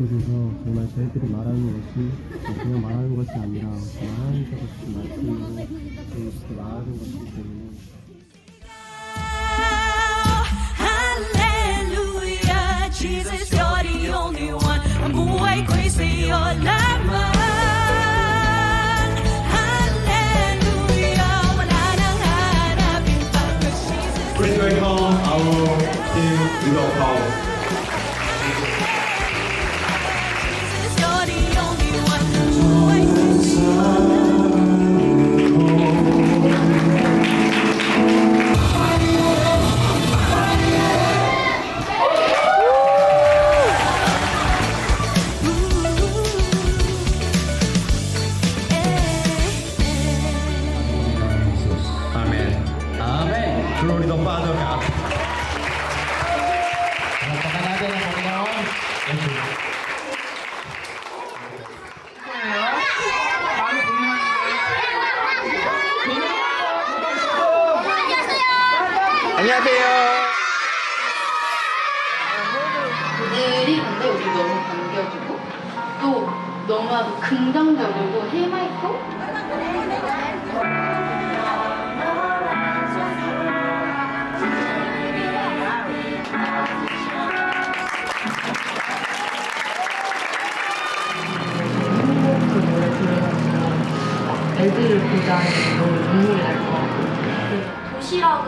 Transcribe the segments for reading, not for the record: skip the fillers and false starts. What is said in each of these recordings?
곳에서 정말 저희들이 말하는 것이 그냥 말하는 것이 아니라 하나님께서 주신 말씀으로 저희들이 말하는 것이기 때문에 Hallelujah, Jesus, you're the only one. I'm way crazy, you're not mine. Hallelujah, wala nang hanapin pa, 'cause Jesus. Please welcome our team leader Paul. Jesus, you're the only one. I'm way crazy, you're Glory to Father God. Palakpakan natin ang Panginoon. 안녕하세요. 그들이 근데 우리 너무 반겨주고 또 너무나도 긍정적이고 해맑고 애들을 보자니 너무 눈물이 날 것 같고 도시락을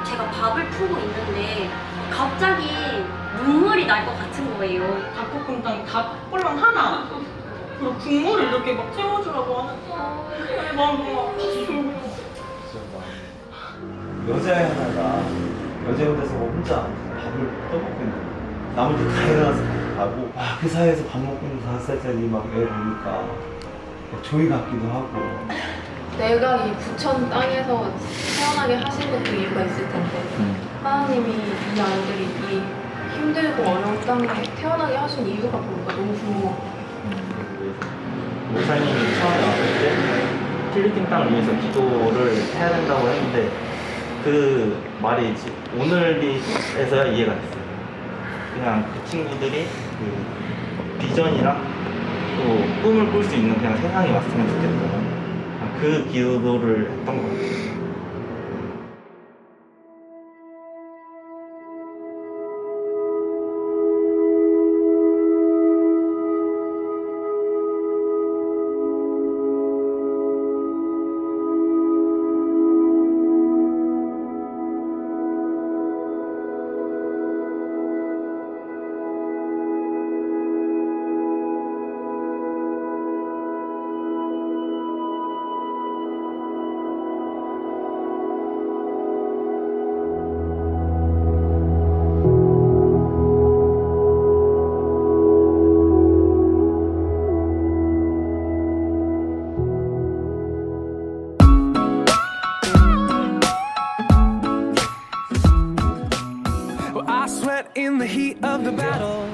제가 밥을 푸고 있는데 갑자기 눈물이 날 것 같은 거예요. 닭볶음탕 닭볼랑 하나 그리고 국물을 이렇게 막 채워주라고 하는데 내 마음 너무 아팠어요. 여자애가 여자분에서 혼자 밥을 떠먹고 있는 거예요. 나머지 다 일어나서 가고 그 사이에서 밥 먹고 있는 5살짜리 막 애 보니까 조이 같기도 하고 내가 이 부천 땅에서 태어나게 하신 것도 이유가 있을 텐데 하나님이 이 아이들이 이 힘들고 어려운 땅에 태어나게 하신 이유가 뭔가 너무 궁금하고 목사님이 처음에 왔을 때 필리핀 땅을 위해서 기도를 해야 된다고 했는데 그 말이 오늘에서야 이해가 됐어요. 그냥 그 친구들이 그 비전이랑 또 꿈을 꿀 수 있는 그냥 세상이 왔으면 좋겠다. 그 기도를 했던 것 같아요.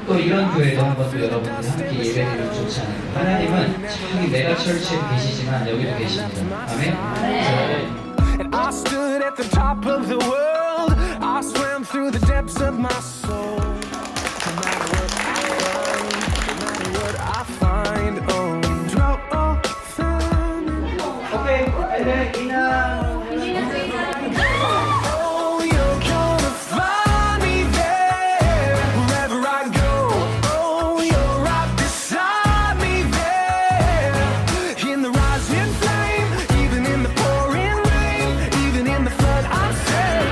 또 이런 교회도 한번 또 여러분들 함께 예배드리면 좋지 않을까. 하나님은 저기 메가 철치에 계시지만 여기도 계십니다. 아멘. And I stood at the top of the world. I swam through the depths of my soul. No matter what I find, oh, drop found. 오케이. 애들 인사. Oh, you're gonna find me there wherever I go. Oh, you're right beside me there in the rising flame, even in the pouring rain, even in the flood. I'm safe.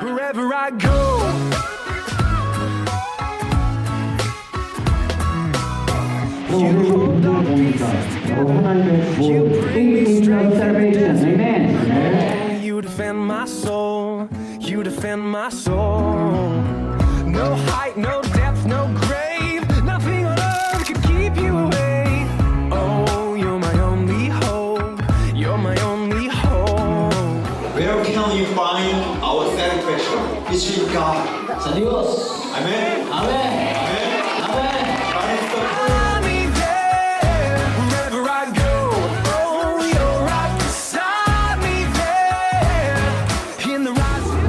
Wherever I go. You defend my soul, you defend my soul. No height, no depth, no grave, nothing on earth could keep you away. Oh, you're my only hope, you're my only hope. Where can you find our satisfaction? It's in God. Adios. Amen. 아멘. Amen. 아멘. Find me there, wherever I go. Oh, you're right beside me there in the rising.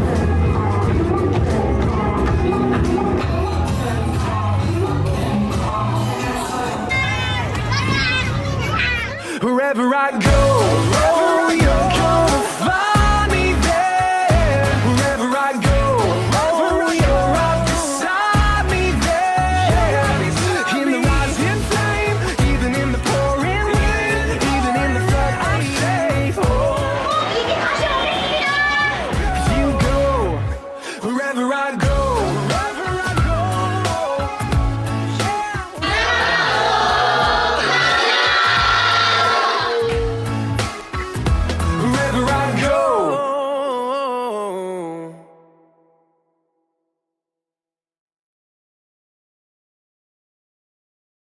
wanna go